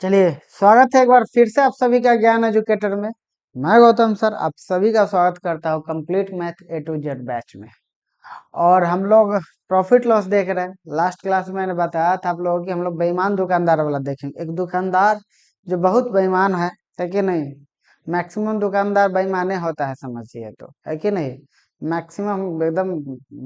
चलिए, स्वागत है एक बार फिर से आप सभी का ज्ञान एजुकेटर में। मैं गौतम सर आप सभी का स्वागत करता हूँ complete math A to Z batch में। और हम लोग प्रॉफिट लॉस देख रहे हैं। लास्ट क्लास में मैंने बताया था आप लोगों की हम लोग बेईमान दुकानदार वाला देखेंगे। एक दुकानदार जो बहुत बेईमान है कि नहीं। मैक्सिमम दुकानदार बेईमाने होता है, समझिए तो, है कि नहीं। मैक्सिमम एकदम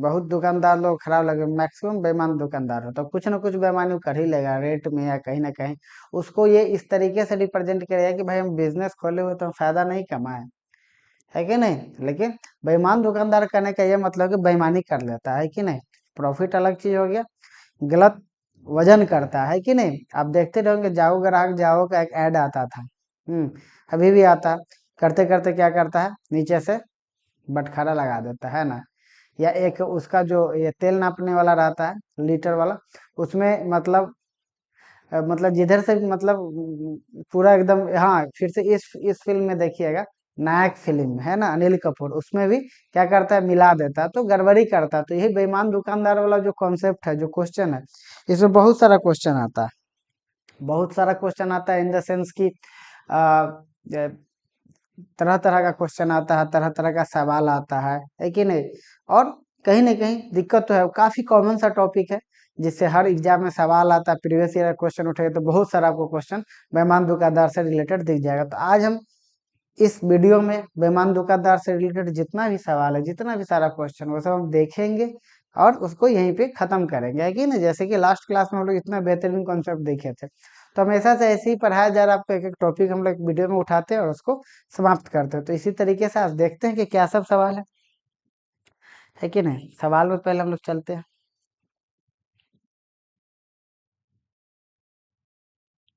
बहुत दुकानदार लोग खराब लगे, मैक्सिमम बेईमान दुकानदार होता है। कुछ ना कुछ बेईमानी कर ही लेगा रेट में या कहीं ना कहीं। उसको ये इस तरीके से रिप्रेजेंट करेगा कि भाई हम बिजनेस खोले हुए तो हम फायदा नहीं कमाए, है कि नहीं। लेकिन बेईमान दुकानदार करने का ये मतलब कि बेईमानी कर लेता है कि नहीं। प्रॉफिट अलग चीज हो गया, गलत वजन करता है कि नहीं। आप देखते रहोगे जाओ ग्राहक जाओ का एक ऐड आता था, अभी भी आता है। करते करते क्या करता है, नीचे से बटखरा लगा देता है ना। या एक उसका जो ये तेल नापने वाला रहता है लीटर वाला, उसमें मतलब जिधर से मतलब पूरा एकदम। हाँ, फिर से इस फिल्म में देखिएगा, नायक फिल्म है ना, अनिल कपूर, उसमें भी क्या करता है, मिला देता है तो गड़बड़ी करता है। तो यही बेईमान दुकानदार वाला जो कॉन्सेप्ट है, जो क्वेश्चन है, इसमें बहुत सारा क्वेश्चन आता है। बहुत सारा क्वेश्चन आता है इन द सेंस की तरह तरह का क्वेश्चन आता है, तरह तरह का सवाल आता है कि नहीं। और कहीं ना कहीं दिक्कत तो है, काफी कॉमन सा टॉपिक है जिससे हर एग्जाम में सवाल आता है। प्रीवियस ईयर क्वेश्चन उठेगा तो बहुत सारा आपको क्वेश्चन बेईमान दुकानदार से रिलेटेड दिख जाएगा। तो आज हम इस वीडियो में बेईमान दुकानदार से रिलेटेड जितना भी सवाल है, जितना भी सारा क्वेश्चन, वो सब हम देखेंगे और उसको यहीं पे खत्म करेंगे, है कि ना। जैसे कि लास्ट क्लास में हम लोग इतना बेहतरीन कॉन्सेप्ट देखे थे, तो हमेशा से ऐसे ही पढ़ाया जा रहा है। आपको एक एक टॉपिक हम लोग वीडियो में उठाते हैं और उसको समाप्त करते हैं। तो इसी तरीके से आज देखते हैं कि क्या सब सवाल है कि नहीं। सवाल में पहले हम लोग चलते हैं।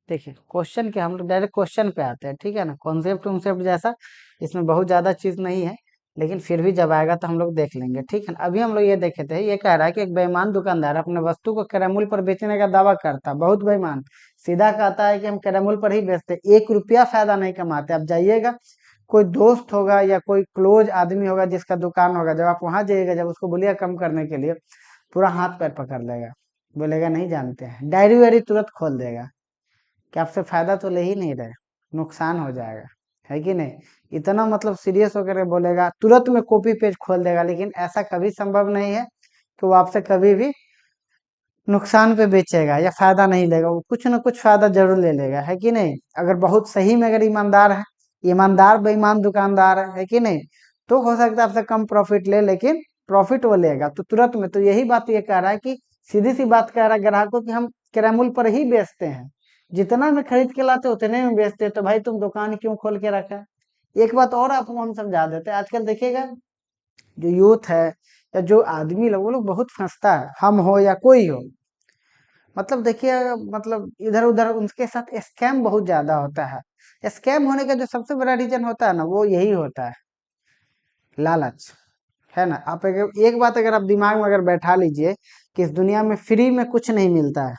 देखिए क्वेश्चन क्या, हम लोग डायरेक्ट क्वेश्चन पे आते हैं, ठीक है ना। कॉन्सेप्ट कॉन्सेप्ट जैसा इसमें बहुत ज्यादा चीज नहीं है, लेकिन फिर भी जब आएगा तो हम लोग देख लेंगे, ठीक है ना। अभी हम लोग ये देखे थे, ये कह रहा है कि एक बेईमान दुकानदार अपने वस्तु को कैरामूल पर बेचने का दावा करता है। बहुत बेईमान, सीधा कहता है कि हम कैरामूल पर ही बेचते, 1 रुपया फायदा नहीं कमाते। आप जाइएगा, कोई दोस्त होगा या कोई क्लोज आदमी होगा जिसका दुकान होगा, जब आप वहां जाइएगा, जब उसको बोलिएगा कम करने के लिए, पूरा हाथ पैर पकड़ लेगा, बोलेगा नहीं जानते हैं, डायरी वायरी तुरंत खोल देगा कि आपसे फायदा तो ले ही नहीं रहे, नुकसान हो जाएगा, है कि नहीं। इतना मतलब सीरियस होकर के बोलेगा, तुरंत में कॉपी पेज खोल देगा। लेकिन ऐसा कभी संभव नहीं है कि वो आपसे कभी भी नुकसान पे बेचेगा या फायदा नहीं लेगा। वो कुछ ना कुछ फायदा जरूर ले लेगा, है कि नहीं। अगर बहुत सही में अगर ईमानदार है, ईमानदार बेईमान दुकानदार है कि नहीं, तो हो सकता है आपसे कम प्रॉफिट ले, लेकिन प्रॉफिट वो लेगा तो तुरंत में। तो यही बात ये कह रहा है कि सीधी सी बात कह रहा है ग्राहकों की, हम कैरामूल पर ही बेचते हैं, जितना में खरीद के लाते उतने में बेचते हैं। तो भाई तुम दुकान क्यों खोल के रखा है। एक बात और आपको हम समझा देते हैं। आजकल देखिएगा जो यूथ है या जो आदमी लोग, वो लोग बहुत फंसता है, हम हो या कोई हो। मतलब देखिए, मतलब इधर उधर उनके साथ स्कैम बहुत ज्यादा होता है। स्कैम होने का जो सबसे बड़ा रीजन होता है ना, वो यही होता है, लालच, है ना। आप एक बात अगर आप दिमाग में अगर बैठा लीजिए कि इस दुनिया में फ्री में कुछ नहीं मिलता है,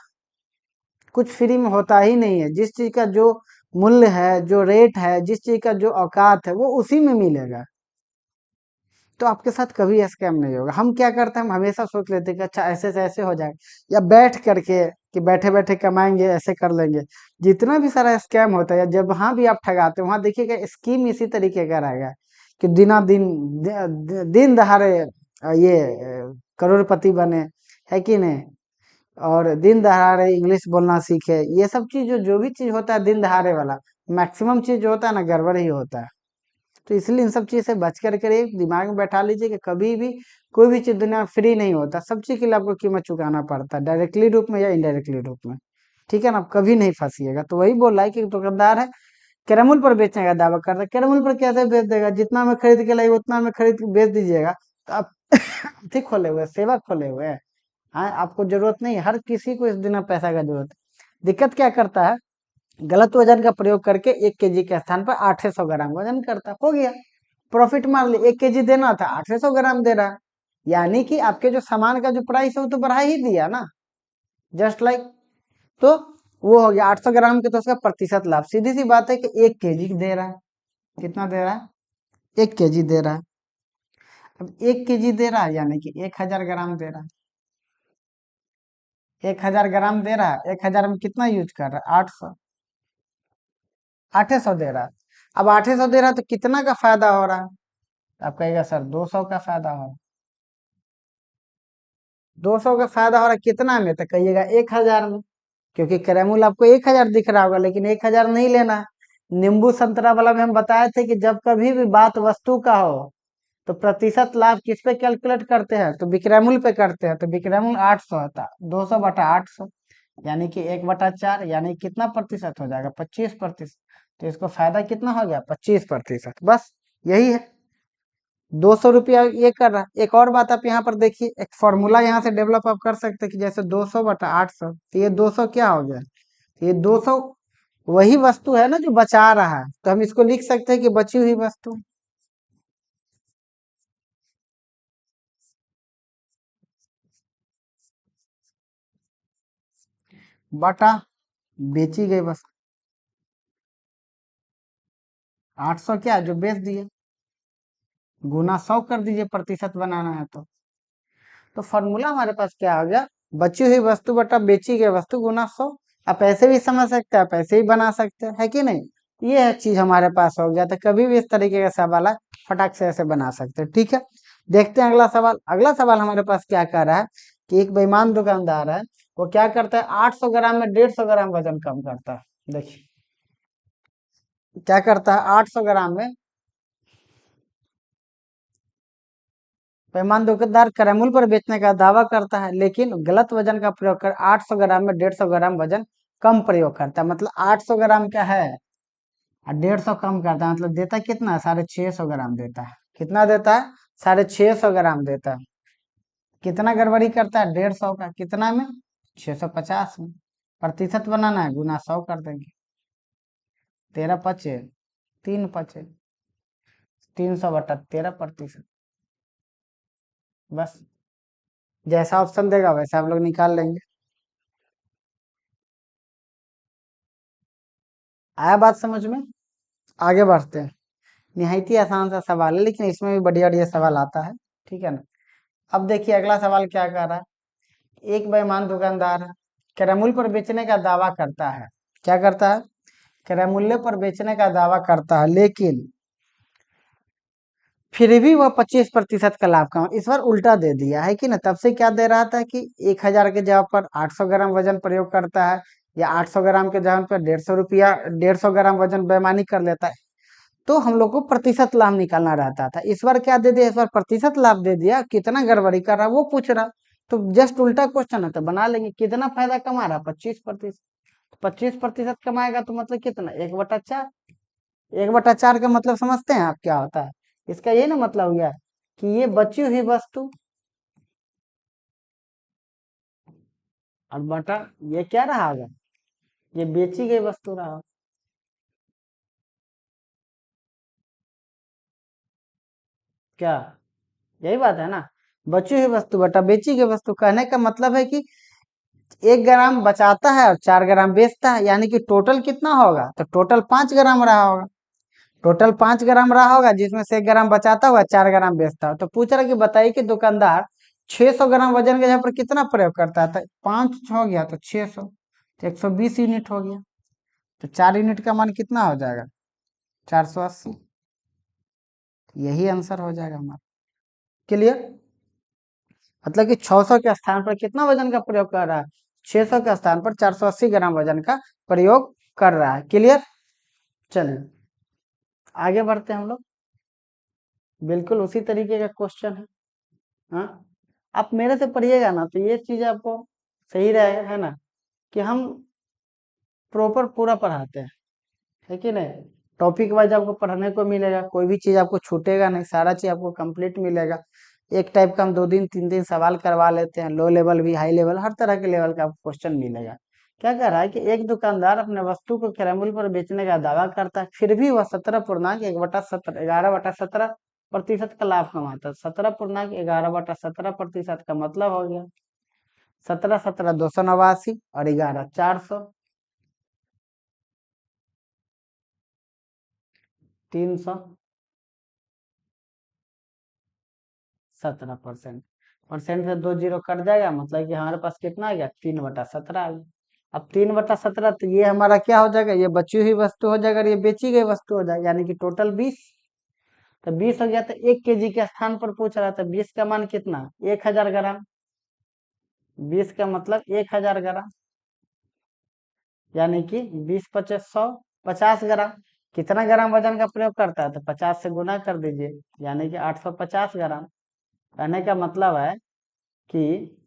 कुछ फ्री में होता ही नहीं है। जिस चीज का जो मूल्य है, जो रेट है, जिस चीज का जो औकात है, वो उसी में मिलेगा। तो आपके साथ कभी स्कैम नहीं होगा। हम क्या करते हैं, हम हमेशा सोच लेते हैं कि अच्छा ऐसे से ऐसे हो जाएगा, या बैठ करके कि बैठे बैठे कमाएंगे, ऐसे कर लेंगे। जितना भी सारा स्कैम होता है, या जब वहां भी आप ठगाते हैं, वहां देखिएगा स्कीम इसी तरीके का रहेगा कि दिन दहाड़े ये करोड़पति बने, है कि नहीं। और दिन दहाड़े इंग्लिश बोलना सीखे। ये सब चीज जो भी चीज होता है दिन दहाड़े वाला, मैक्सिमम चीज जो होता है ना, गड़बड़ ही होता है। तो इसलिए इन सब चीज से बच करके एक दिमाग में बैठा लीजिए कि कभी भी कोई भी चीज दुनिया में फ्री नहीं होता। सब चीज के लिए आपको कीमत चुकाना पड़ता है, डायरेक्टली रूप में या इनडायरेक्टली रूप में, ठीक है ना। आप कभी नहीं फंसीएगा। तो वही बोल रहा है कि एक दुकानदार है, कैरामूल पर बेचने का दावा करता है। कैरामूल पर कैसे बेच देगा, जितना में खरीद के लाइए उतना में खरीद के बेच दीजिएगा। तो आप ठीक खोले हुए सेवा खोले हुए हैं। हाँ, आपको जरूरत नहीं है, हर किसी को इस दुनिया में पैसा का जरूरत है। दिक्कत क्या करता है, गलत वजन का प्रयोग करके 1 केजी के स्थान पर 800 ग्राम वजन करता, हो गया प्रॉफिट। मान ली 1 केजी देना था, 800 ग्राम दे रहा है, यानी कि आपके जो सामान का जो प्राइस है वो तो बढ़ा ही दिया ना, जस्ट लाइक। तो वो हो गया 800 ग्राम के, तो उसका प्रतिशत लाभ। सीधी सी बात है कि 1 केजी दे रहा है। कितना दे रहा है, 1 केजी दे रहा है। अब 1 केजी दे रहा है यानी कि 1000 ग्राम दे रहा है। 1000 ग्राम दे रहा है, 1000 में कितना यूज कर रहा है? 800। 800 दे रहा है। अब 800 दे रहा है तो कितना का फायदा हो रहा है? आप कहेगा सर 200 का फायदा हो रहा है। 200 का फायदा हो रहा है कितना में? तो कहिएगा 1000 में, क्योंकि कैरेमूल आपको 1000 दिख रहा होगा, लेकिन 1000 नहीं लेना है। नींबू संतरा वाला में हम बताए थे कि जब कभी भी बात वस्तु का हो तो प्रतिशत लाभ किस पे कैलकुलेट करते हैं? तो विक्रयमूल्य पे करते हैं। तो विक्रयमूल्य 800 होता, 200/800, यानी कि 1/4, यानी कितना प्रतिशत हो जाएगा? 25%। तो इसको फायदा कितना हो गया? 25%। बस यही है। 200 रुपया ये कर रहा है। एक और बात आप यहाँ पर देखिए, एक फॉर्मूला यहाँ से डेवलप आप कर सकते हैं कि जैसे 200/800, तो ये 200 क्या हो गया? ये 200 वही वस्तु है ना जो बचा रहा है, तो हम इसको लिख सकते हैं कि बची हुई वस्तु बटा बेची गई वस्तु। 800 क्या जो बेच दिए, गुना 100 कर दीजिए, प्रतिशत बनाना है तो फॉर्मूला हमारे पास क्या आ गया? बची हुई वस्तु बटा बेची गई वस्तु गुना 100। आप ऐसे भी समझ सकते हैं, आप ऐसे ही बना सकते हैं, है कि नहीं? ये है चीज हमारे पास हो गया, तो कभी भी इस तरीके का सवाल है, फटाक से ऐसे बना सकते हैं। ठीक है, देखते हैं अगला सवाल। अगला सवाल हमारे पास क्या कह रहा है कि एक बेईमान दुकानदार है, वो क्या करता है? 800 ग्राम में 150 ग्राम वजन कम करता है। देखिए क्या करता है, 800 ग्राम में पैमान दुकानदार कैरेमूल पर बेचने का दावा करता है, लेकिन गलत वजन का प्रयोग कर 800 ग्राम में 150 ग्राम वजन कम प्रयोग करता है। मतलब 800 ग्राम का है और 150 कम करता है, मतलब देता कितना? 650 ग्राम देता है। कितना देता है? 650 ग्राम देता है। कितना गड़बड़ी करता है? 150 का। कितना में? 650 में। प्रतिशत बनाना है, गुना 100 कर देंगे। 13 पचे 3 पचे 300/13%। बस जैसा ऑप्शन देगा वैसा हम लोग निकाल लेंगे। आया बात समझ में? आगे बढ़ते हैं। निहायत ही आसान सा सवाल है, लेकिन इसमें भी बढ़िया बढ़िया सवाल आता है। ठीक है ना? अब देखिए अगला सवाल क्या कर रहा है। एक बेईमान दुकानदार है, क्रय मूल्य पर बेचने का दावा करता है। क्या करता है? क्रय मूल्य पर बेचने का दावा करता है, लेकिन फिर भी वह 25% का लाभ कमा। इस बार उल्टा दे दिया है कि ना, तब से क्या दे रहा था कि 1000 के जगह पर 800 ग्राम वजन प्रयोग करता है, या 800 ग्राम के जगह पर 150 रुपया 150 ग्राम वजन बेईमानी कर लेता है। तो हम लोग को प्रतिशत लाभ निकालना रहता था। इस बार क्या दे दिया? इस बार प्रतिशत लाभ दे दिया। कितना गड़बड़ी कर रहा है वो पूछ रहा, तो जस्ट उल्टा क्वेश्चन है, तो बना लेंगे। कितना फायदा कमा रहा? 25%। 25% कमाएगा तो मतलब कितना? 1/4। 1/4 का मतलब समझते हैं आप क्या होता है? इसका ये ना मतलब हुआ कि ये बची हुई वस्तु और बटा ये क्या रहा होगा? ये बेची गई वस्तु रहा। क्या यही बात है ना? बची हुई वस्तु बटा बेची गई वस्तु, कहने का मतलब है कि 1 ग्राम बचाता है और 4 ग्राम बेचता है, यानी कि टोटल कितना होगा? तो टोटल 5 ग्राम रहा होगा। टोटल 5 ग्राम रहा होगा, जिसमें से 1 ग्राम बचाता हुआ 4 ग्राम बेचता हो। तो पूछ रहा कि बताइए कि दुकानदार 600 ग्राम वजन के जगह पर कितना प्रयोग करता है? तो 5 हो गया तो 600, तो 120 यूनिट हो गया। तो 4 यूनिट का मान कितना हो जाएगा? 480। यही आंसर हो जाएगा हमारा। क्लियर? मतलब कि 600 के स्थान पर कितना वजन का प्रयोग कर रहा है? 600 के स्थान पर 480 ग्राम वजन का प्रयोग कर रहा है। क्लियर? चलिए आगे बढ़ते हैं हम लोग। बिल्कुल उसी तरीके का क्वेश्चन है। हाँ, आप मेरे से पढ़िएगा ना तो ये चीज आपको सही रहेगा, है ना? कि हम प्रॉपर पूरा पढ़ाते हैं, है कि नहीं? टॉपिक वाइज आपको पढ़ने को मिलेगा, कोई भी चीज आपको छूटेगा नहीं, सारा चीज आपको कंप्लीट मिलेगा। एक टाइप का हम 2 दिन 3 दिन सवाल करवा लेते हैं, लो लेवल भी हाई लेवल हर तरह के लेवल का आपको क्वेश्चन मिलेगा। क्या कह रहा है कि एक दुकानदार अपने वस्तु को क्रय मूल्य पर बेचने का दावा करता है, फिर भी वह 17.1/17 11/17% का लाभ कमाता है। 17.11/17% का मतलब हो गया 17 17 289 और 11 400, 317%। परसेंट से 2 जीरो कट जाएगा, मतलब कि हमारे पास कितना आ गया, 3/17 आ गया। अब 3/17, तो ये हमारा क्या हो जाएगा, ये बची हुई वस्तु हो जाएगा और ये बेची गई वस्तु हो जाएगी, यानी कि टोटल 20। तो 20 हो गया, तो 1 kg के स्थान पर पूछ रहा था, 20 का मान कितना, 1000 ग्राम। 20 का मतलब 1000 ग्राम, यानी कि 20×5 = 100, 50 ग्राम। कितना ग्राम वजन का प्रयोग करता है, तो 50 से गुना कर दीजिए, यानी कि 850 ग्राम। कहने का मतलब है कि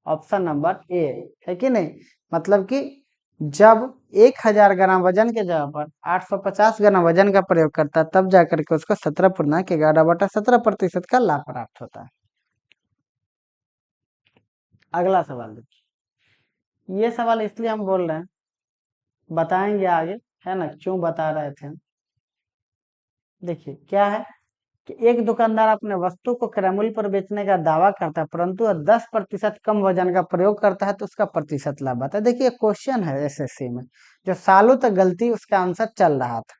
ऑप्शन नंबर ए है कि नहीं, मतलब कि जब 1000 ग्राम वजन के जगह पर 850 ग्राम वजन का प्रयोग करता है, तब जाकर के उसको 17.11/17% का लाभ प्राप्त होता है। अगला सवाल देखिए, ये सवाल इसलिए हम बोल रहे हैं, बताएंगे आगे, है ना, क्यों बता रहे थे हम। देखिए क्या है कि एक दुकानदार अपने वस्तु को क्रय मूल्य पर बेचने का दावा करता है, परंतु वह 10% कम वजन का प्रयोग करता है, तो उसका प्रतिशत लाभ आता है। देखिए क्वेश्चन है एसएससी में, जो सालों तक गलती, उसका आंसर चल रहा था,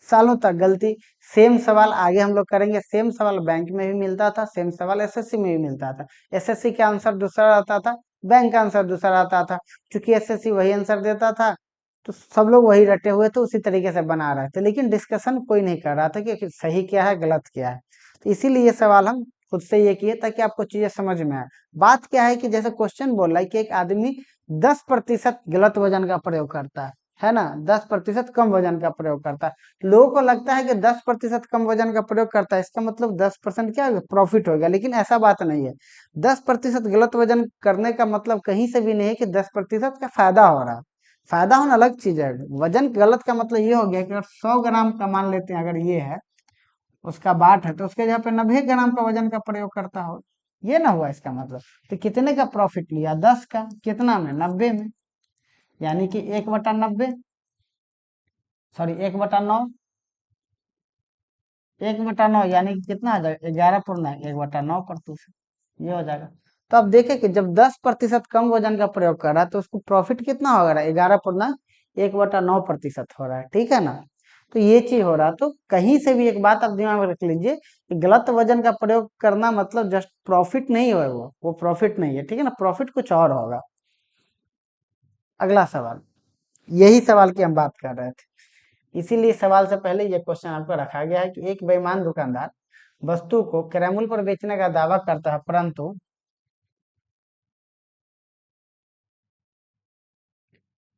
सालों तक गलती। सेम सवाल आगे हम लोग करेंगे, सेम सवाल बैंक में भी मिलता था, सेम सवाल एसएससी में भी मिलता था। एसएससी का आंसर दूसरा आता था, बैंक का आंसर दूसरा आता था। क्योंकि एसएससी वही आंसर देता था, तो सब लोग वही रटे हुए थे, उसी तरीके से बना रहे थे, लेकिन डिस्कशन कोई नहीं कर रहा था कि सही क्या है गलत क्या है। तो इसीलिए ये सवाल हम खुद से ये किए, ताकि आपको चीजें समझ में आए। बात क्या है कि जैसे क्वेश्चन बोल रहा है कि एक आदमी 10% गलत वजन का प्रयोग करता है ना, 10% कम वजन का प्रयोग करता है। लोगों को लगता है कि 10% कम वजन का प्रयोग करता है, इसका मतलब 10% क्या प्रॉफिट हो गया, लेकिन ऐसा बात नहीं है। 10% गलत वजन करने का मतलब कहीं से भी नहीं है कि 10% का फायदा हो रहा है। फायदा होना अलग चीज है, वजन गलत का मतलब ये हो गया कि अगर 100 ग्राम का मान लेते हैं, अगर ये है उसका बाट है, तो उसके जगह पे 90 ग्राम का वजन का प्रयोग करता हो, ये ना हुआ इसका मतलब। तो कितने का प्रॉफिट लिया, 10 का, कितना में, 90 में, यानी कि 1/90, सॉरी 1/9, 1/9, यानी कि कितना आ जाएगा, 11.1/9%, ये हो जाएगा। तो अब देखें कि जब 10% कम वजन का प्रयोग कर रहा है, तो उसको प्रॉफिट कितना हो रहा है, 11.1/9% हो रहा है, ठीक है ना। तो ये चीज हो रहा है, तो कहीं से भी एक बात आप दिमाग में रख लीजिए कि गलत वजन का प्रयोग करना मतलब जस्ट प्रॉफिट नहीं है, वो प्रॉफिट नहीं है, ठीक है ना, प्रॉफिट कुछ और होगा। अगला सवाल, यही सवाल की हम बात कर रहे थे, इसीलिए सवाल से पहले ये क्वेश्चन आपको रखा गया है कि एक बेईमान दुकानदार वस्तु को क्रय मूल्य पर बेचने का दावा करता है,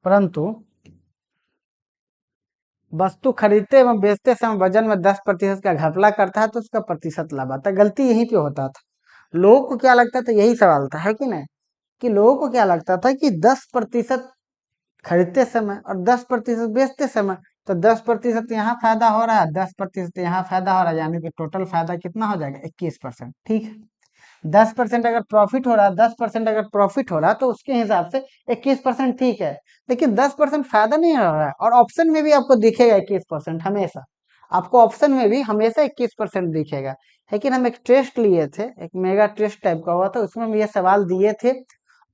परंतु वस्तु खरीदते एवं बेचते समय वजन में 10% का घपला करता है, तो उसका प्रतिशत लाभ आता है। गलती यहीं पे होता था, लोगों को क्या लगता था, यही सवाल था, है कि नहीं, कि लोगों को क्या लगता था कि 10% खरीदते समय और 10% बेचते समय, तो 10% यहाँ फायदा हो रहा है, 10% यहाँ फायदा हो रहा है, यानी कि टोटल फायदा कितना हो जाएगा, 21%, ठीक है। 10% अगर प्रॉफिट हो रहा है, 10% अगर प्रॉफिट हो रहा है, तो उसके हिसाब से 21% ठीक है। लेकिन 10% फायदा नहीं हो रहा है, और ऑप्शन में भी आपको दिखेगा 21%, हमेशा आपको ऑप्शन में भी हमेशा 21% दिखेगा। लेकिन हम एक टेस्ट लिए थे, एक मेगा टेस्ट टाइप का हुआ था, उसमें हम ये सवाल दिए थे,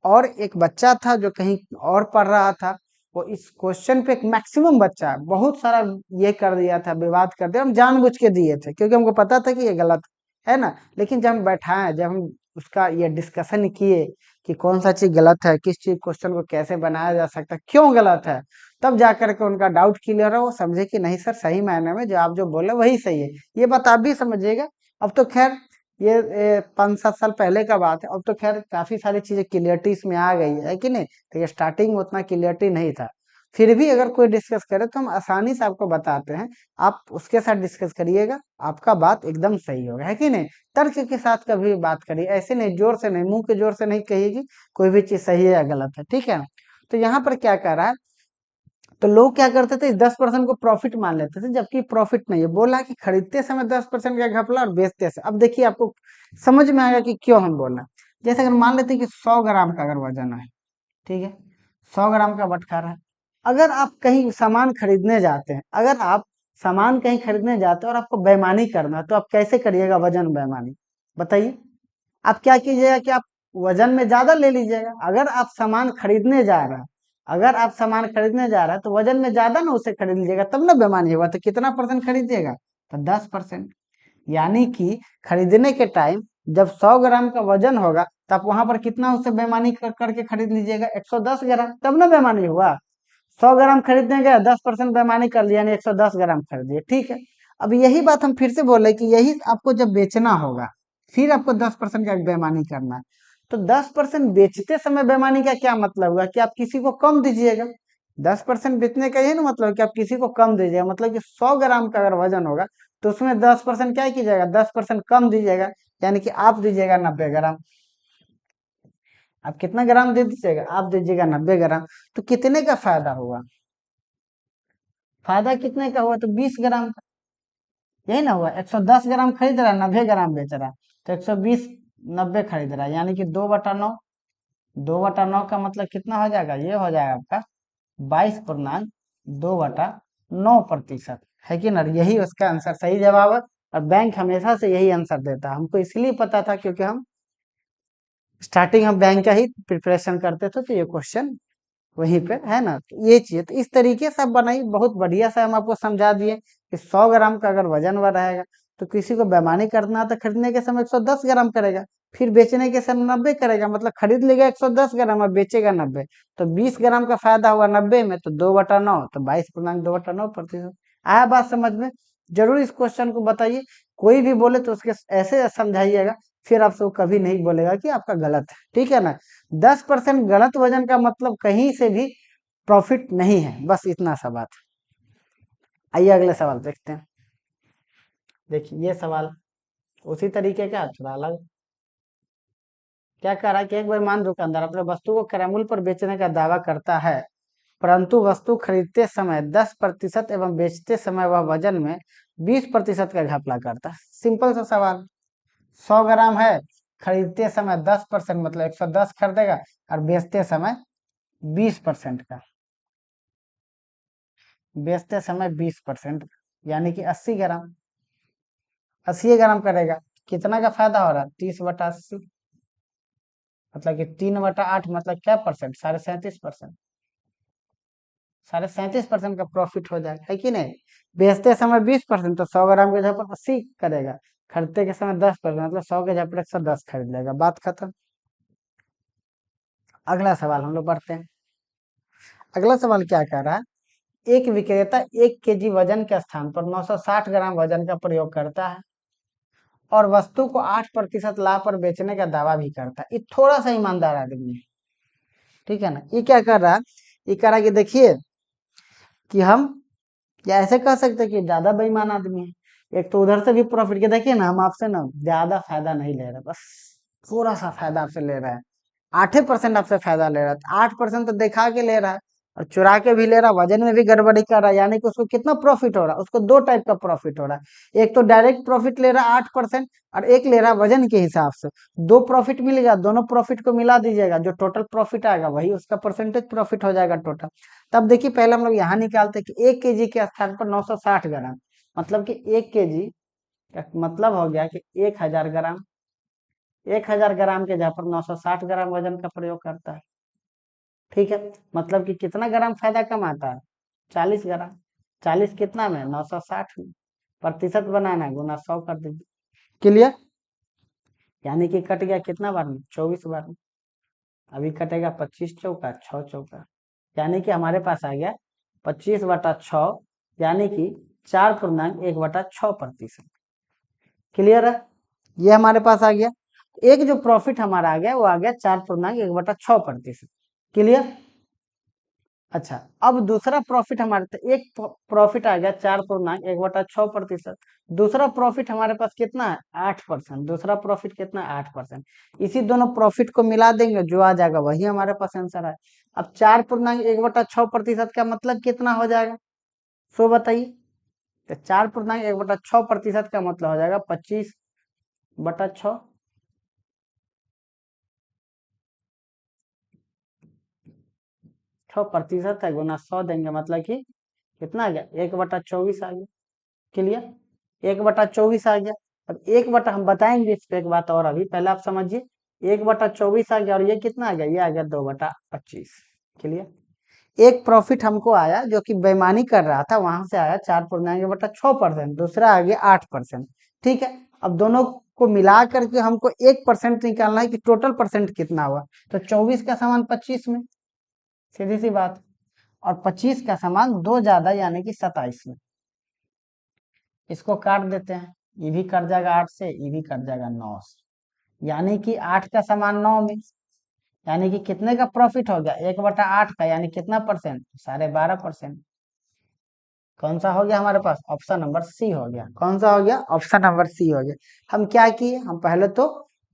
और एक बच्चा था जो कहीं और पढ़ रहा था, वो इस क्वेश्चन पे, एक मैक्सिमम बच्चा बहुत सारा ये कर दिया था, विवाद कर दिया, हम जानबूझ के दिए थे क्योंकि हमको पता था कि ये गलत है ना। लेकिन जब हम बैठाए, जब हम उसका ये डिस्कशन किए कि कौन सा चीज गलत है, किस चीज क्वेश्चन को कैसे बनाया जा सकता है, क्यों गलत है, तब जाकर के उनका डाउट क्लियर है, वो समझे कि नहीं सर, सही मायने में जो आप जो बोले वही सही है। ये बात आप भी समझिएगा। अब तो खैर ये 5-7 साल पहले का बात है, अब तो खैर काफी सारी चीजें क्लियरिटी इसमें आ गई है कि नहीं। तो ये स्टार्टिंग में उतना क्लियरिटी नहीं था, फिर भी अगर कोई डिस्कस करे तो हम आसानी से आपको बताते हैं, आप उसके साथ डिस्कस करिएगा, आपका बात एकदम सही होगा, है कि नहीं। तर्क के साथ कभी बात करिए, ऐसे नहीं, जोर से नहीं, मुंह के जोर से नहीं कहिएगी कोई भी चीज सही है या गलत है, ठीक है ना। तो यहाँ पर क्या कह रहा है, तो लोग क्या करते थे, 10% को प्रॉफिट मान लेते थे, जबकि प्रॉफिट नहीं है, बोला कि खरीदते समय 10% का घपला और बेचते समय। अब देखिए आपको समझ में आएगा कि क्यों हम बोल रहे हैं। जैसे अगर मान लेते हैं कि 100 ग्राम का अगर वजन है, ठीक है, 100 ग्राम का बटखारा है। अगर आप कहीं सामान खरीदने जाते हैं, अगर आप सामान कहीं खरीदने जाते हैं और आपको बेईमानी करना है, तो आप कैसे करिएगा वजन बेईमानी, बताइए। आप क्या कीजिएगा कि आप वजन में ज्यादा ले लीजिएगा। अगर आप सामान खरीदने जा रहे हैं, अगर आप सामान खरीदने जा रहा है, तो वजन में ज्यादा ना उसे खरीद लीजिएगा, तब ना बेईमानी होगा। तो कितना परसेंट खरीदिएगा, तो 10%, यानी कि खरीदने के टाइम जब 100 ग्राम का वजन होगा तब वहां पर कितना उससे बेईमानी करके खरीद लीजिएगा, 110 ग्राम, तब ना बेईमानी हुआ। 100 ग्राम खरीदने गए, 10% बेईमानी कर लिया, यानी 110 ग्राम खरीदिए, ठीक है। अब यही बात हम फिर से बोले कि यही आपको जब बेचना होगा, फिर आपको 10% का बेईमानी करना है। तो 10% बेचते समय बेईमानी का क्या मतलब हुआ कि आप किसी को कम दीजिएगा। 10% बेचने का यही ना मतलब कि आप किसी को कम दीजिएगा, मतलब कि 100 ग्राम का अगर वजन होगा तो उसमें 10% क्या कीजिएगा, 10% कम दीजिएगा, यानी कि आप दीजिएगा 90 ग्राम। आप कितना ग्राम दे दीजिएगा, आप दीजिएगा 90 ग्राम। तो कितने का फायदा हुआ, फायदा कितने का हुआ, तो 20 ग्राम का। यही ना हुआ, 110 ग्राम खरीद रहा है, 90 ग्राम बेच रहा है, तो 120 90 खरीद रहा है, यानी कि 2/9। 2/9 का मतलब कितना हो जाएगा, ये हो जाएगा आपका 22.2/9%, है कि ना। यही उसका आंसर, सही जवाब है। और बैंक हमेशा से यही आंसर देता है, हमको इसलिए पता था क्योंकि हम स्टार्टिंग हम बैंक का ही प्रिपरेशन करते थे, तो ये क्वेश्चन वहीं पे है ना। तो ये चीज, तो इस तरीके से आप बनाई, बहुत बढ़िया से हम आपको समझा दिए कि 100 ग्राम का अगर वजन हुआ रहेगा तो किसी को बेईमानी करना है तो खरीदने के समय 110 ग्राम करेगा, फिर बेचने के समय 90 करेगा, मतलब खरीद लेगा 110 ग्राम और बेचेगा 90। तो 20 ग्राम का फायदा हुआ 90 में, तो 2/9, तो 22.2/9%। आया बात समझ में। जरूर इस क्वेश्चन को बताइए, कोई भी बोले तो उसके ऐसे समझाइएगा, फिर आपसे वो कभी नहीं बोलेगा कि आपका गलत है, ठीक है ना। 10% गलत वजन का मतलब कहीं से भी प्रॉफिट नहीं है, बस इतना सा बात है। आइए अगले सवाल देखते हैं। देखिए ये सवाल उसी तरीके का, थोड़ा अलग। क्या कह रहा है कि एक बेईमान दुकानदार अपने वस्तु को क्रय मूल्य पर बेचने का दावा करता है, परंतु वस्तु खरीदते समय 10% एवं बेचते समय वह वजन में 20% का घपला करता है। सिंपल सा सवाल, 100 ग्राम है, खरीदते समय 10%, मतलब 110 खरीदेगा, और बेचते समय 20% का, बेचते समय 20%, यानी कि 80 ग्राम। 80 ग्राम करेगा, कितना का फायदा हो रहा है, 30/80, मतलब कि 3/8, मतलब क्या परसेंट, 37.5%। 37.5% का प्रॉफिट हो जाएगा, है कि नहीं। बेचते समय 20%, तो 100 ग्राम के जगह पर 80 करेगा, खरीदते के समय 10%, मतलब 100 के जगह पर 110 खरीद लेगा, बात खत्म। अगला सवाल हम लोग पढ़ते हैं। अगला सवाल क्या कह रहा है, एक विक्रेता 1 kg वजन के स्थान पर 960 ग्राम वजन का प्रयोग करता है और वस्तु को 8% लाभ पर बेचने का दावा भी करता है। ये थोड़ा सा ईमानदार आदमी है, ठीक है ना। ये क्या कर रहा है, ये कह रहा है कि देखिए कि हम या ऐसे कह सकते हैं कि ज्यादा बेईमान आदमी है। एक तो उधर से भी प्रॉफिट के, देखिए ना हम आपसे ना ज्यादा फायदा नहीं ले रहे, बस थोड़ा सा फायदा आपसे ले रहा है, 8% आपसे फायदा ले रहा है, 8% तो दिखा के ले रहा है और चुरा के भी ले रहा है, वजन में भी गड़बड़ी कर रहा है, यानी कि उसको कितना प्रॉफिट हो रहा है, उसको दो टाइप का प्रॉफिट हो रहा है। एक तो डायरेक्ट प्रॉफिट ले रहा है 8%, और एक ले रहा है वजन के हिसाब से। दो प्रॉफिट मिलेगा, दोनों प्रॉफिट को मिला दीजिएगा, जो टोटल प्रॉफिट आएगा वही उसका परसेंटेज प्रॉफिट हो जाएगा टोटल। तब देखिए पहले हम लोग यहाँ निकालते हैं कि 1 kg के स्थान पर 960 ग्राम, मतलब कि 1 kg का मतलब हो गया कि 1000 ग्राम। 1000 ग्राम के जगह पर 960 ग्राम वजन का प्रयोग करता है, ठीक है। मतलब कि कितना ग्राम फायदा कमाता है, 40 ग्राम। 40 कितना में, 960 में, प्रतिशत बनाना है, गुना 100 कर दीजिए, क्लियर। यानी कि कट गया कितना बार में, 24 बार में। अभी कटेगा 25 चौका 6 चौका, यानी कि हमारे पास आ गया 25/6, यानी कि 4.1/6%। क्लियर है, ये हमारे पास आ गया। एक जो प्रॉफिट हमारा आ गया वो आ गया 4.1/6%। क्लियर। अच्छा, अब दूसरा प्रॉफिट हमारे, तो एक प्रॉफिट आ गया 4.1/6%। दूसरा प्रॉफिट हमारे पास कितना है, 8%। दूसरा प्रॉफिट कितना है, 8%। इसी दोनों प्रॉफिट को मिला देंगे, जो आ जाएगा वही हमारे पास आंसर है। अब 4.1/6% का मतलब कितना हो जाएगा, सो बताइए। तो 4.1/6% का मतलब हो जाएगा 25/6। 6% है, गुना 100 देंगे, मतलब कि कितना आ गया, 1/24 आ गया। क्लियर, 1/24 आ गया। अब 1 हम बताएंगे इस पे एक बात, और अभी पहले आप समझिए, 1/24 आ गया, और ये कितना आ गया, ये आ गया 2/25। क्लियर। एक प्रॉफिट हमको आया जो कि बेईमानी कर रहा था, वहां से आया 4.1/6%, दूसरा आ गया 8%, ठीक है। अब दोनों को मिला करके हमको 1% निकालना है कि टोटल परसेंट कितना हुआ। तो 24 का समान 25 में, सीधी सी बात। और 25 का समान 2 ज्यादा यानी कि 27 में। इसको काट देते हैं, ये भी कट जाएगा 8 से, ये भी कट जाएगा 9 से, यानी कि 8 का समान 9 में, यानी कि कितने का प्रॉफिट हो गया 1/8 का, यानी कितना परसेंट 12.5%। कौन सा हो गया हमारे पास, ऑप्शन नंबर सी हो गया। कौन सा हो गया, ऑप्शन नंबर सी हो गया। हम क्या किए, हम पहले तो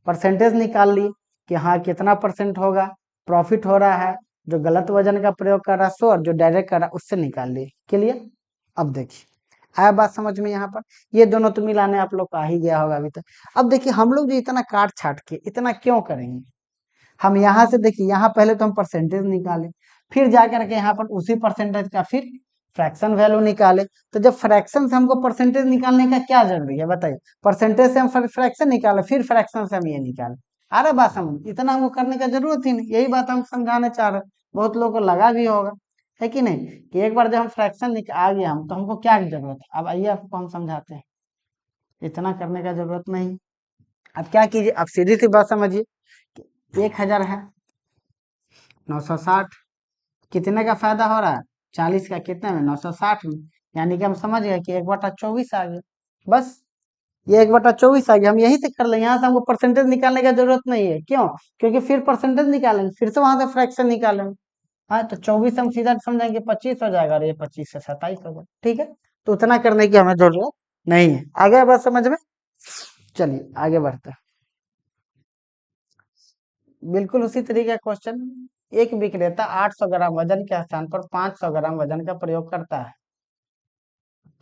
परसेंटेज निकाल लिए कि हाँ कितना परसेंट होगा, प्रॉफिट हो रहा है, जो गलत वजन का प्रयोग कर रहा है सो, और जो डायरेक्ट कर रहा है उससे निकाल लिए। क्लियर। अब देखिए आया बात समझ में यहाँ पर, ये दोनों तो मिलाने आप लोग को आ ही गया होगा अभी तक। अब देखिए हम लोग जो इतना काट छाट के इतना क्यों करेंगे, हम यहाँ से देखिए, यहाँ पहले तो हम परसेंटेज निकाले, फिर जाकर के यहाँ पर उसी परसेंटेज का फिर फ्रैक्शन वैल्यू निकाले। तो जब फ्रैक्शन से हमको परसेंटेज निकालने का क्या जरूरी है बताइए, परसेंटेज से हम फ्रैक्शन निकाले, फिर फ्रैक्शन से हम ये निकाले। आ रहा बात समझ, इतना हमको करने का जरूरत ही नहीं, यही बात हम समझाने चाह रहे हैं। बहुत लोगों को लगा भी होगा, है कि नहीं, कि एक बार जब हम फ्रैक्शन आ गया हम, तो हमको क्या जरूरत है। अब आइए आपको हम समझाते हैं, इतना करने का जरूरत नहीं। अब क्या कीजिए, अब सीधी सी बात समझिए, 1000 है, 960 कितने का फायदा हो रहा है, 40 का कितने में 960 में, यानी कि हम समझ गए कि 1/24 आ गया। बस ये 1/24 आ गया, हम यही से कर लेंगे, यहाँ से हमको परसेंटेज निकालने का जरूरत नहीं है। क्यों, क्योंकि फिर परसेंटेज निकालेंगे, फिर से वहां से फ्रैक्शन निकालेंगे। हाँ तो 24 हम सीधा समझेंगे 25 हो जाएगा, और ये 25 से 27 होगा। ठीक है, तो उतना करने की हमें जरूरत नहीं है। आगे बात समझ में, चलिए आगे बढ़ते हैं। बिल्कुल उसी तरीके का क्वेश्चन, एक विक्रेता 800 ग्राम वजन के स्थान पर 500 ग्राम वजन का प्रयोग करता है,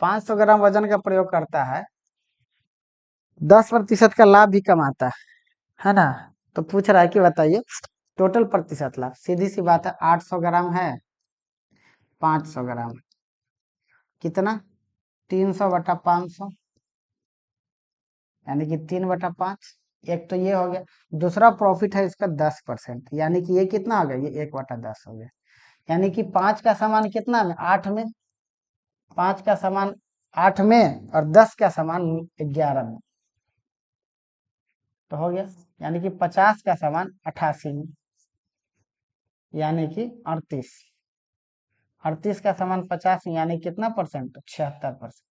500 ग्राम वजन का प्रयोग करता है, 10% का लाभ भी कमाता है ना। तो पूछ रहा है कि बताइए टोटल प्रतिशत लाभ, सीधी सी बात है, 800 ग्राम है, 500 ग्राम कितना, 300/500, यानी कि 3/5। एक तो ये हो गया, दूसरा प्रॉफिट है इसका 10%, यानी कि ये कितना हो गया, ये 1/10 हो गया। यानी कि 5 का समान कितना में, 8 में, 5 का समान 8 में, और 10 का समान 11 में, तो हो गया। यानी कि 50 का समान 88 में, यानी कि 38, 38 का समान 50 में, यानी कितना परसेंट, 76%।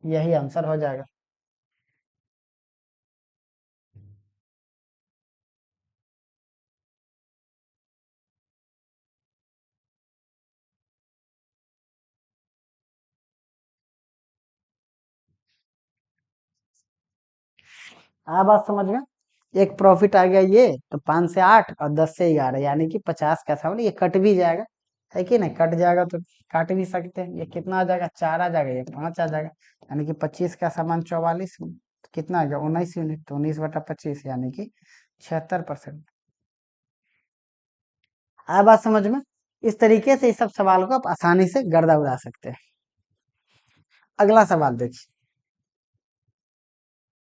यही आंसर हो जाएगा। बात समझ में, एक प्रॉफिट आ गया ये, तो 5 से 8 और 10 से 11, यानी कि 50 का समान, ये कट भी जाएगा, है कि नहीं, कट जाएगा तो काट भी सकते हैं। ये कितना आ जाएगा, 4 आ जाएगा, ये 5 आ जाएगा, यानी कि 25 का समान 44 में, तो कितना आ गया 19 यूनिट, तो 19/25 यानी कि 76%। बात समझ में, इस तरीके से इस सब सवाल को आप आसानी से गर्दा उड़ा सकते हैं। अगला सवाल देखिए,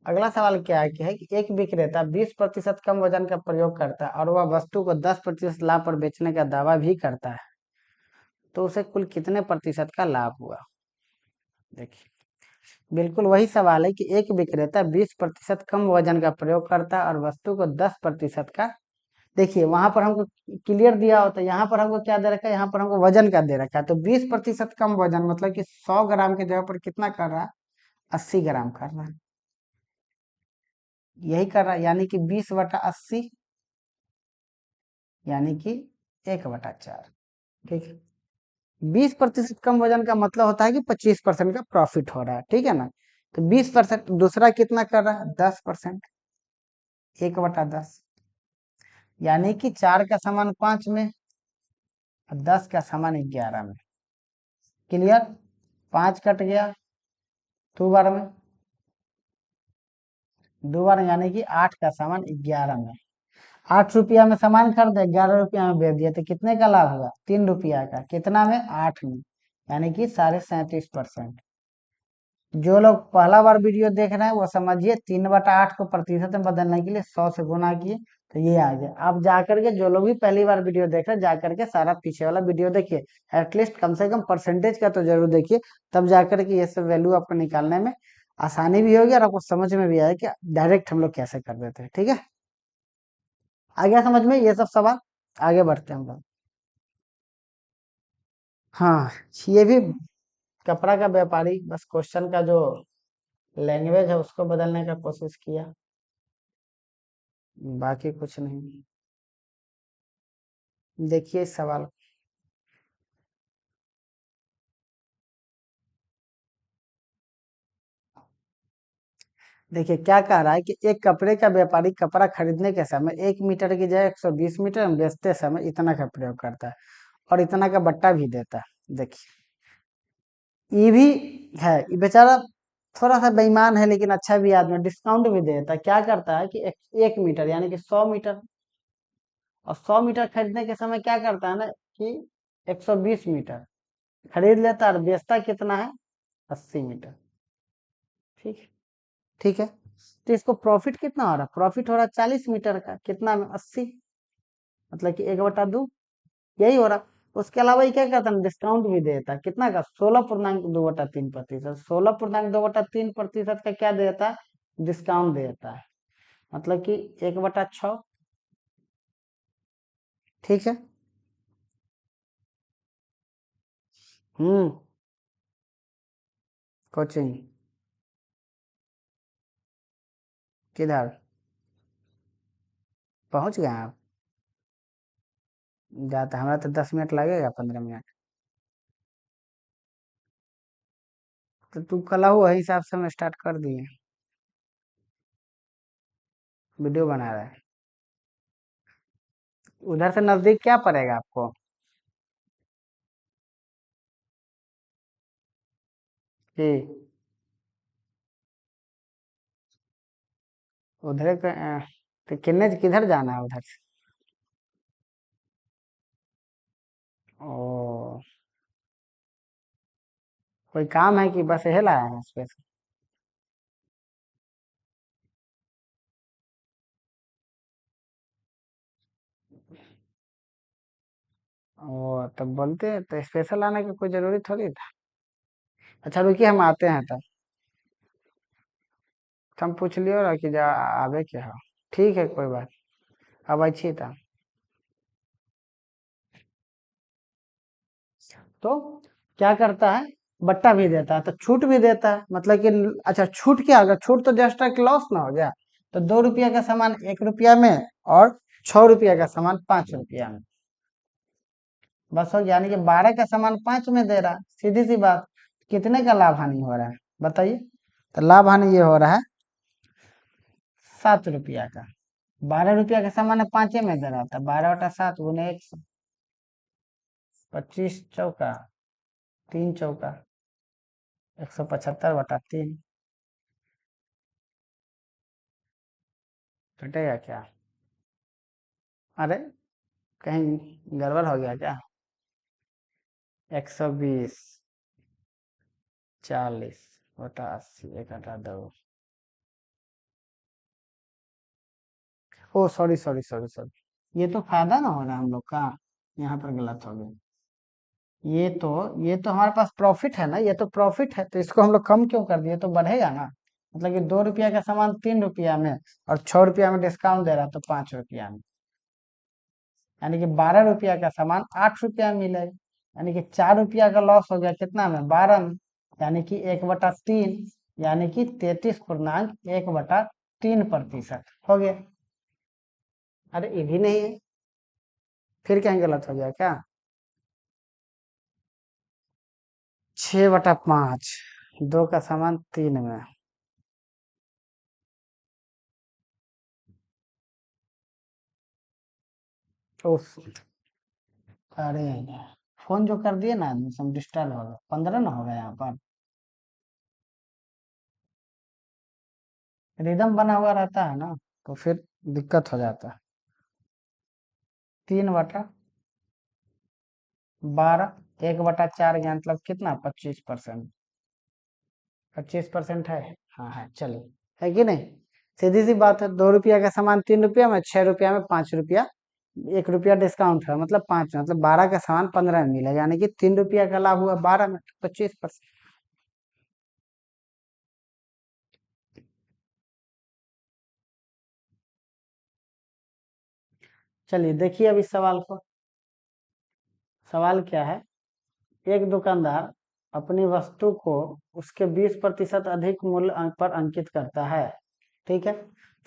अगला सवाल क्या है कि एक विक्रेता 20% कम वजन का प्रयोग करता है, और वह वस्तु को 10% लाभ पर बेचने का दावा भी करता है, तो उसे कुल कितने प्रतिशत का लाभ हुआ। देखिए बिल्कुल वही सवाल है कि एक विक्रेता 20% कम वजन का प्रयोग करता है और वस्तु को 10% का, देखिए वहां पर हमको क्लियर दिया होता है, यहाँ पर हमको क्या दे रखा है, यहाँ पर हमको वजन का दे रखा है। तो 20% कम वजन मतलब कि 100 ग्राम के जगह पर कितना कर रहा है, 80 ग्राम कर रहा है, यही कर रहा है, यानी कि 20/80, यानी कि 1/4। ठीक है, 20% कम वजन का मतलब होता है कि 25% का प्रॉफिट हो रहा है, ठीक है ना। तो 20%, दूसरा कितना कर रहा है 10%, 1/10, यानी कि 4 का समान 5 में, और 10 का समान 11 में। क्लियर, 5 कट गया 2 बार में, 2 बार यानी कि 8 का समान 11 में, 8 रुपया में सामान खरीदे, 11 रुपया में बेच दिया, तो कितने का लाभ हुआ, 3 रुपया का, कितना में 8 में, यानी कि 37.5%। जो लोग पहला बार वीडियो देख रहे हैं वो समझिए, 3/8 को प्रतिशत में बदलने के लिए 100 से गुना किए, तो ये आ गया। आप जाकर के, जो लोग भी पहली बार वीडियो देख रहे हैं, जाकर के सारा पीछे वाला वीडियो देखिए, एटलीस्ट कम से कम परसेंटेज का तो जरूर देखिए, तब जाकर के ये सब वैल्यू आपको निकालने में आसानी भी होगी और आपको समझ में भी आएगा कि डायरेक्ट हम लोग कैसे कर देते हैं। ठीक है, आ गया समझ में ये सब सवाल? आगे बढ़ते हैं हम लोग। हाँ, ये भी कपड़ा का व्यापारी, बस क्वेश्चन का जो लैंग्वेज है उसको बदलने का कोशिश किया, बाकी कुछ नहीं। देखिए इस सवाल। देखिए क्या कह रहा है कि एक कपड़े का व्यापारी कपड़ा खरीदने के समय 1 मीटर की जगह 120 मीटर में बेचते समय इतना का प्रयोग करता है और इतना का बट्टा भी देता है। देखिए ये भी है, ये बेचारा थोड़ा सा बेईमान है लेकिन अच्छा भी आदमी, डिस्काउंट भी देता है। क्या करता है कि 1 मीटर यानी कि 100 मीटर, और 100 मीटर खरीदने के समय क्या करता है ना कि 120 मीटर खरीद लेता है और बेचता कितना है, 80 मीटर। ठीक है, ठीक है। तो इसको प्रॉफिट कितना हो रहा है, प्रॉफिट हो रहा है 40 मीटर का, कितना में 80, मतलब कि 1/2, यही हो रहा। उसके अलावा ये क्या करता है, डिस्काउंट भी देता है, कितना का, 16.2/3%, 16.2/3% का क्या देता है, डिस्काउंट देता है, मतलब कि 1/6। ठीक है। हम्म। कोचिंग किधर पहुंच गए आप? जाता हमारा तो 10 मिनट लगेगा, 15 मिनट। तो तू कल हुआ हिसाब से हम स्टार्ट कर दिए, वीडियो बना रहा है। उधर से नजदीक क्या पड़ेगा आपको? कि उधर तो किन्ने किधर जाना है उधर से? ओ, कोई काम है कि बस यही लाया है स्पेशल? ओ, तब बोलते तो स्पेशल आने की कोई जरूरी थोड़ी था। अच्छा रुकिए, हम आते हैं तब। हम पूछ लियो ना कि जा आवे क्या हो। ठीक है, कोई बात। अब अच्छी था। तो क्या करता है, बट्टा भी देता है तो छूट भी देता है, मतलब कि अच्छा छूट क्या होगा, छूट तो जस्ट एक लॉस ना हो गया। तो 2 रुपया का सामान 1 रुपया में, और 6 रुपया का सामान 5 रुपया में, बस हो गया। यानी कि 12 का सामान 5 में दे रहा, सीधी सी बात। कितने का लाभ हानि हो रहा है बताइए? तो लाभ हानि ये हो रहा है 7 रुपया का। 12 रुपया का सामान है, 5 में दे रहा था, 12/7 × 100, 25 चौका, 3 चौका, 175/3। घटेगा क्या? अरे कहीं गड़बड़ हो गया क्या? 120, 40/80, 1/2। ओ सॉरी सॉरी सॉरी सॉरी, ये तो फायदा ना हो रहा है हम लोग का, यहाँ पर गलत हो गया। ये तो ये तो हमारे पास प्रॉफिट है ना, ये तो प्रॉफिट है, तो इसको हम लोग कम क्यों कर दिए, तो बढ़ेगा ना। मतलब कि 2 रुपया का सामान 3 रुपया में, और 6 रुपया में डिस्काउंट दे रहा तो 5 रुपया में, यानी कि 12 रुपया का सामान 8 रुपया में मिलेगा। यानी कि 4 रुपया का लॉस हो गया, कितना में, 12 में, यानी कि 1/3, यानी कि 33.1/3% हो गया। अरे ये भी नहीं है, फिर क्या गलत हो गया क्या? 6/5, 2 का सामान 3 में। उफ, अरे फोन जो कर दिए ना आदमी, सब डिस्टर्ब हो गया, 15 ना हो गया यहाँ पर। रिदम बना हुआ रहता है ना, तो फिर दिक्कत हो जाता है। 3/12, 1/4 का मतलब कितना, 25%। 25% है। हाँ है, चलिए, है कि नहीं? सीधी सी बात है, 2 रुपया का सामान 3 रुपया में, 6 रुपया में 5 रुपया, 1 रुपया डिस्काउंट है, मतलब 5, मतलब 12 का सामान 15 में मिलेगा, यानी कि 3 रुपया का लाभ हुआ 12 में, 25%। चलिए देखिए अब इस सवाल को। सवाल क्या है, एक दुकानदार अपनी वस्तु को उसके 20% अधिक मूल्य पर अंकित करता है, ठीक है।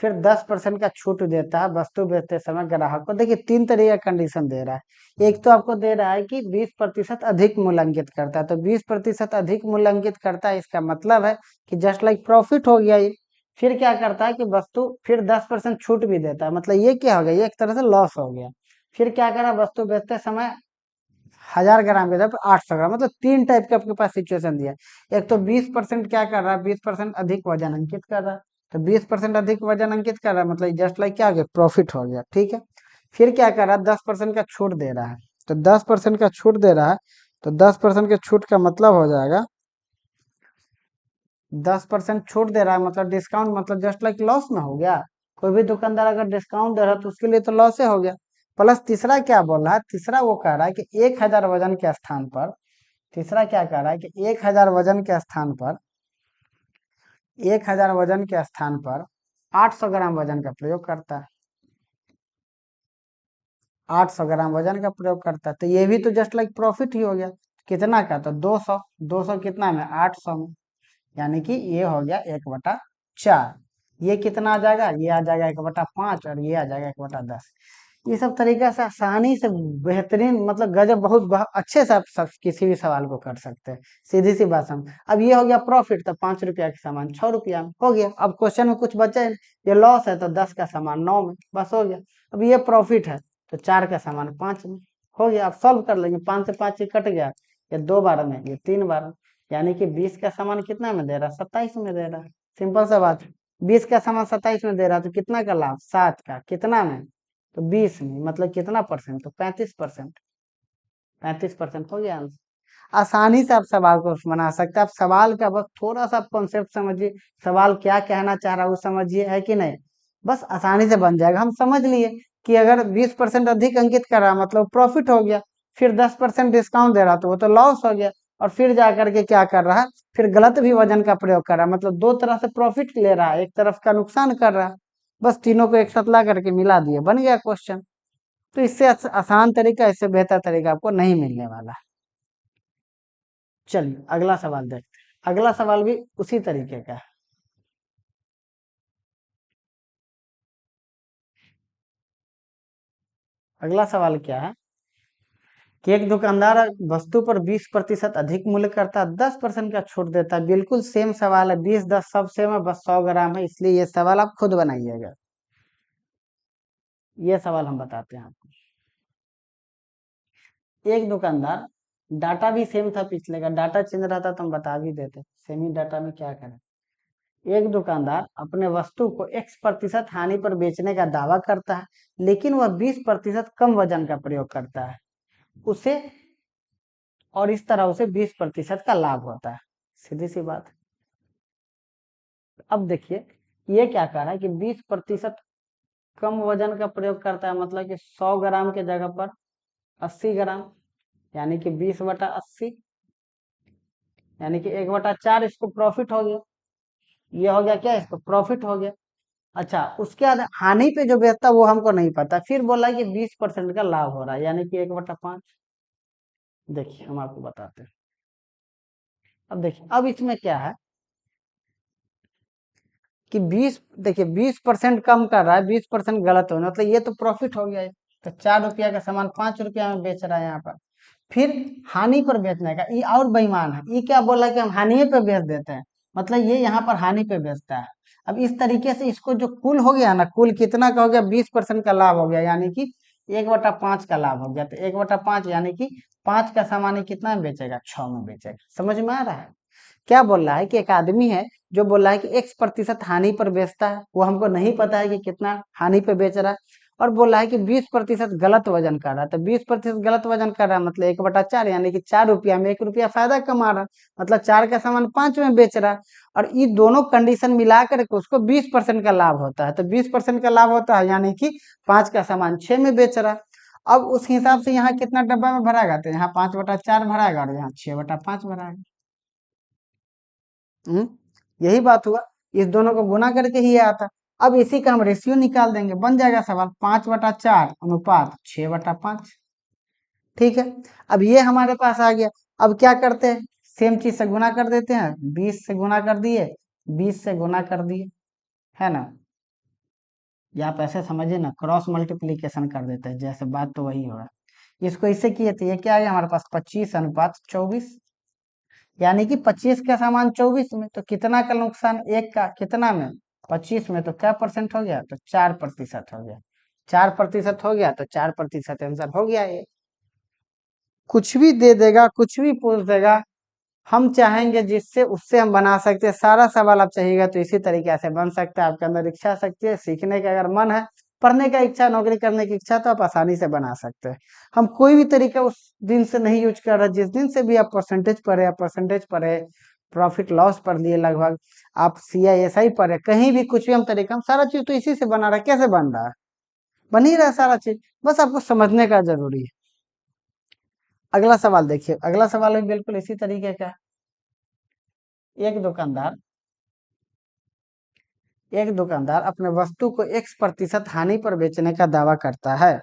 फिर 10% का छूट देता है वस्तु बेचते समय ग्राहक को। देखिए तीन तरीके का कंडीशन दे रहा है। एक तो आपको दे रहा है कि 20% अधिक मूल्य अंकित करता है, तो 20% अधिक मूल्य अंकित करता है, इसका मतलब है कि जस्ट लाइक प्रॉफिट हो गया ये। फिर क्या करता है कि वस्तु फिर 10% छूट भी देता है, मतलब ये क्या हो गया, ये एक तरह से लॉस हो गया। फिर क्या करा, वस्तु बेचते समय 1000 ग्राम के जगह पे 800 ग्राम, मतलब तीन टाइप के आपके पास सिचुएशन दिया है। एक तो 20% क्या कर रहा है, 20% अधिक वजन अंकित कर रहा है, तो 20% अधिक वजन अंकित कर रहा है मतलब जस्ट लाइक क्या हो गया, प्रॉफिट हो गया, ठीक है। फिर क्या कर रहा है, 10% का छूट दे रहा है, तो 10% का छूट दे रहा है, तो 10% के छूट का मतलब हो जाएगा, 10% छूट दे रहा है मतलब डिस्काउंट, मतलब जस्ट लाइक लॉस में हो गया। कोई भी दुकानदार अगर डिस्काउंट दे रहा है तो उसके लिए तो लॉस हो गया। प्लस तीसरा क्या बोल रहा है, तीसरा वो कह रहा है कि 1000 वजन के स्थान पर, तीसरा क्या कह रहा है कि 1000 वजन के स्थान पर, 1000 वजन के स्थान पर 800 ग्राम वजन का प्रयोग करता है, 800 ग्राम वजन का प्रयोग करता है, तो ये भी तो जस्ट लाइक प्रॉफिट ही हो गया। कितना का, तो 200, 200 कितना में, 800 में, यानी कि ये हो गया 1/4। ये कितना आ जाएगा, ये आ जाएगा 1/5, और ये आ जाएगा 1/10। ये सब तरीका से आसानी से बेहतरीन, मतलब गजब, बहुत अच्छे से आप किसी भी सवाल को कर सकते हैं। सीधी सी बात समझ। अब ये हो गया प्रॉफिट, तो 5 रुपया का सामान 6 रुपया में हो गया। अब क्वेश्चन में कुछ बचा ही नहीं। ये लॉस है तो 10 का सामान 9 में, बस हो गया। अब ये प्रॉफिट है तो 4 का सामान 5 में हो गया। आप सॉल्व कर लेंगे, 5 से 5 ही कट गया, ये 2 बार में, ये 3 बार में, यानी कि 20 का सामान कितना में दे रहा है, 27 में दे रहा है। सिंपल सा बात है। 20 का सामान 27 में दे रहा है तो कितना का लाभ, 7 का, कितना में, तो 20 में, मतलब कितना परसेंट, तो 35%। 35% हो गया आंसर। आसानी से आप सवाल को बना सकते हैं। आप सवाल का बस थोड़ा सा कॉन्सेप्ट समझिए, सवाल क्या कहना चाह रहा है वो समझिए, है कि नहीं, बस आसानी से बन जाएगा। हम समझ लिए कि अगर 20% अधिक अंकित कर रहा मतलब प्रॉफिट हो गया, फिर 10% डिस्काउंट दे रहा तो वो तो लॉस हो गया, और फिर जाकर के क्या कर रहा है, फिर गलत भी वजन का प्रयोग कर रहा है, मतलब दो तरह से प्रॉफिट ले रहा है, एक तरफ का नुकसान कर रहा है। बस तीनों को एक साथ ला करके मिला दिए, बन गया क्वेश्चन। तो इससे आसान तरीका, इससे बेहतर तरीका आपको नहीं मिलने वाला। चलिए अगला सवाल देखते हैं। अगला सवाल भी उसी तरीके का है। अगला सवाल क्या है कि एक दुकानदार वस्तु पर 20% अधिक मूल्य करता है, 10% का छूट देता है। बिल्कुल सेम सवाल है, 20 10 सब सेम है, बस 100 ग्राम है, इसलिए ये सवाल आप खुद बनाइएगा। ये सवाल हम बताते हैं आपको। एक दुकानदार, डाटा भी सेम था पिछले का, डाटा चेंज रहता तो हम बता भी देते, सेम ही डाटा में क्या करें। एक दुकानदार अपने वस्तु को X% हानि पर बेचने का दावा करता है, लेकिन वह 20% कम वजन का प्रयोग करता है, उसे, और इस तरह उसे 20% का लाभ होता है। सीधी सी बात। अब देखिए ये क्या कह रहा है कि 20% कम वजन का प्रयोग करता है, मतलब कि 100 ग्राम के जगह पर 80 ग्राम, यानी कि 20/80, यानी कि 1/4 इसको प्रॉफिट हो गया। ये हो गया क्या, इसको प्रॉफिट हो गया। अच्छा, उसके बाद हानि पे जो बेचता वो हमको नहीं पता, फिर बोला कि 20% का लाभ हो रहा है, यानी कि 1/5। देखिए हम आपको बताते हैं। अब देखिए, अब इसमें क्या है कि 20, देखिए 20% कम कर रहा है, 20% गलत हो, मतलब ये तो प्रॉफिट हो गया है। तो 4 रुपया का सामान 5 रुपया में बेच रहा है यहाँ पर। फिर हानि पर बेचने का, ये और बेईमान है, ये क्या बोला कि हम हानि पे बेच देते हैं, मतलब ये यहाँ पर हानि पे बेचता है। अब इस तरीके से इसको जो कुल हो गया ना, कुल कितना का हो गया, 20% का लाभ हो गया, यानी कि 1/5 का लाभ हो गया। तो 1/5 यानी कि 5 का सामान ये कितना में बेचेगा, 6 में बेचेगा। समझ में आ रहा है। क्या बोल रहा है कि एक आदमी है जो बोल रहा है कि X% हानि पर बेचता है, वो हमको नहीं पता है कि कितना हानि पे बेच रहा है, और बोल रहा है कि 20% गलत वजन कर रहा है। तो 20% गलत वजन कर रहा है मतलब 1/4, यानी कि 4 रुपया में 1 रुपया फायदा कमा रहा है, मतलब 4 का सामान 5 में बेच रहा है। और ये दोनों कंडीशन मिला करके उसको 20% का लाभ होता है। तो 20% का लाभ होता है, यानी कि 5 का सामान 6 में बेच रहा है। अब उस हिसाब से यहाँ कितना डब्बा में भराएगा, तो यहाँ 5/4 भराएगा और यहाँ 6/5 भराएगा। यही बात हुआ, इस दोनों को गुना करके ही आता। अब इसी का हम रेशियो निकाल देंगे, बन जाएगा सवाल 5/4 अनुपात 6/5। ठीक है, अब ये हमारे पास आ गया। अब क्या करते हैं, सेम चीज से गुना कर देते हैं, 20 से गुना कर दिए, 20 से गुना कर दिए, है ना। या आप ऐसे समझिए ना, क्रॉस मल्टीप्लीकेशन कर देते हैं, जैसे बात तो वही हो रहा है। इसको इससे किए थे, ये क्या आ गया हमारे पास 25/24, यानी कि 25 का सामान 24 में, तो कितना का नुकसान, एक का, कितना में, 25 में, तो क्या परसेंट हो गया, तो 4% हो गया। 4% हो गया तो 4% आंसर हो गया ये। कुछ भी दे देगा, कुछ भी पूछ देगा, हम चाहेंगे जिससे उससे हम बना सकते हैं। सारा सवाल आप चाहिएगा तो इसी तरीके से बन सकता है। आपके अंदर इच्छा शक्ति है, सीखने का अगर मन है, पढ़ने का इच्छा, नौकरी करने की इच्छा, तो आप आसानी से बना सकते हैं। हम कोई भी तरीका उस दिन से नहीं यूज कर रहे, जिस दिन से भी आप परसेंटेज पढ़े, आप परसेंटेज पढ़े, प्रॉफिट लॉस पढ़ लिए, लगभग आप CISI पढ़े, कहीं भी कुछ भी हम तरीका, हम सारा चीज तो इसी से बना रहा है। कैसे बन रहा है, बन ही रहा है सारा चीज, बस आपको समझने का जरूरी है। अगला सवाल देखिए, अगला सवाल भी बिल्कुल इसी तरीके का है। एक दुकानदार अपने वस्तु को X% हानि पर बेचने का दावा करता है,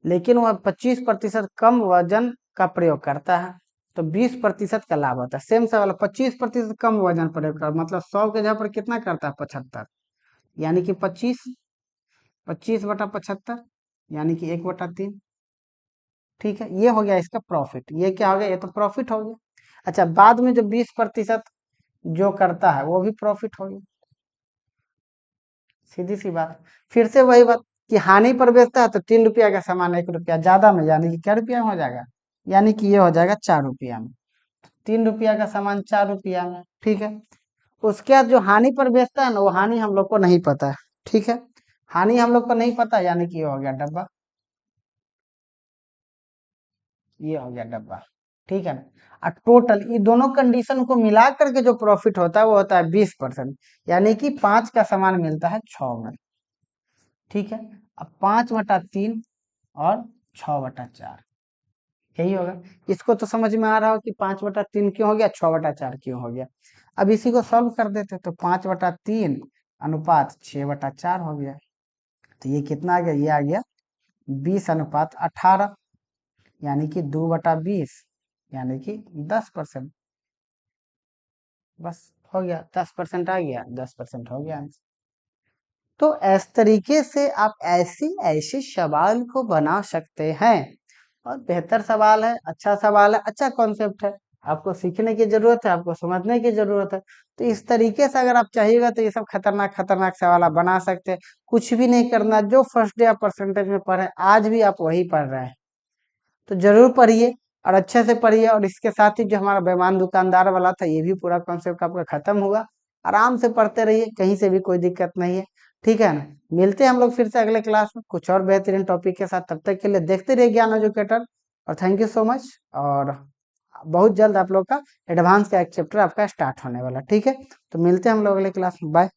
लेकिन वह 25% कम वजन का प्रयोग करता है, तो 20% का लाभ होता है। सेम सवाल, 25% कम वजन प्रयोग कर, मतलब 100 के जगह पर कितना करता है, 75, यानी कि 25, 25/75, यानी कि 1/3। ठीक है, ये हो गया इसका प्रॉफिट। ये क्या हो गया, ये तो प्रॉफिट हो गया। अच्छा, बाद में जो 20% जो करता है वो भी प्रॉफिट हो गया, सीधी सी बात। फिर से वही बात कि हानि पर बेचता है तो 3 रुपया का सामान 1 रुपया ज्यादा में, यानी कि क्या रुपया में हो जाएगा, यानी कि ये हो जाएगा 4 रुपया में। 3 रुपया का सामान 4 रुपया में, ठीक है। उसके बाद जो हानि पर बेचता है ना, वो हानि हम लोग को नहीं पता है, ठीक है। हानि हम लोग को नहीं पता, यानी कि ये हो गया डब्बा, ये हो गया डब्बा, ठीक है ना। और टोटल ये दोनों कंडीशन को मिला करके जो प्रॉफिट होता है वो होता है 20%, यानी कि 5 का सामान मिलता है 6 में, ठीक है। अब 5/3 और 6/4, यही होगा। इसको तो समझ में आ रहा हो कि 5/3 क्यों हो गया, 6/4 क्यों हो गया। अब इसी को सॉल्व कर देते, तो 5/3 अनुपात 6/4 हो गया। तो ये कितना आ गया, ये आ गया 20/18, यानी कि 2/20, यानी कि 10%। बस हो गया, 10% आ गया, 10% हो गया आंसर। तो इस तरीके से आप ऐसे ऐसे सवाल को बना सकते हैं। और बेहतर सवाल है, अच्छा सवाल है, अच्छा कॉन्सेप्ट है। आपको सीखने की जरूरत है, आपको समझने की जरूरत है। तो इस तरीके से अगर आप चाहिएगा तो ये सब खतरनाक खतरनाक सवाल आप बना सकते हैं। कुछ भी नहीं करना, जो फर्स्ट डे आप परसेंटेज में पढ़े आज भी आप वही पढ़ रहे हैं, तो जरूर पढ़िए और अच्छे से पढ़िए। और इसके साथ ही जो हमारा बेईमान दुकानदार वाला था, ये भी पूरा कॉन्सेप्ट आपका खत्म हुआ। आराम से पढ़ते रहिए, कहीं से भी कोई दिक्कत नहीं है, ठीक है ना। मिलते हैं हम लोग फिर से अगले क्लास में कुछ और बेहतरीन टॉपिक के साथ। तब तक के लिए देखते रहिए ज्ञान एजुकेटर, और थैंक यू सो मच। और बहुत जल्द आप लोग का एडवांस का एक चैप्टर आपका स्टार्ट होने वाला, ठीक है। तो मिलते हैं हम लोग अगले क्लास में, बाय।